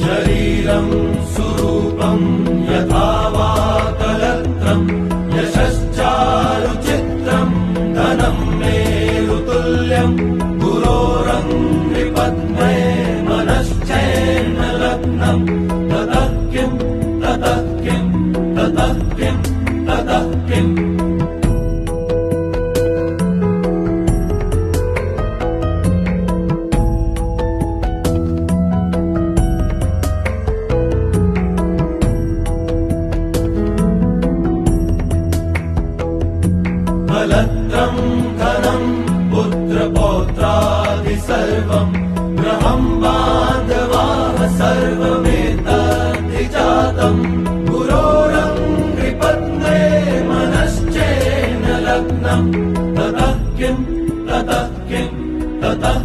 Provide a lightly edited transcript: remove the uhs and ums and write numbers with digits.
शरीरं सुरूपं यथा वा कलत्रं यशश्चारुचित्रं धनं मेरुतुल्यं गुरोरङ्घ्रिपद्मे मनश्चैन लग्नं ततः किं ततः किं ततः किं ततः किम् कलत्रं धनं पुत्रपौत्रादि सर्वं गृहं बान्धवाः सर्वमेतद्धि जातं गुरोरङ्घ्रिपद्मे मनश्चैन लग्नं ततः किं ततः किं ततः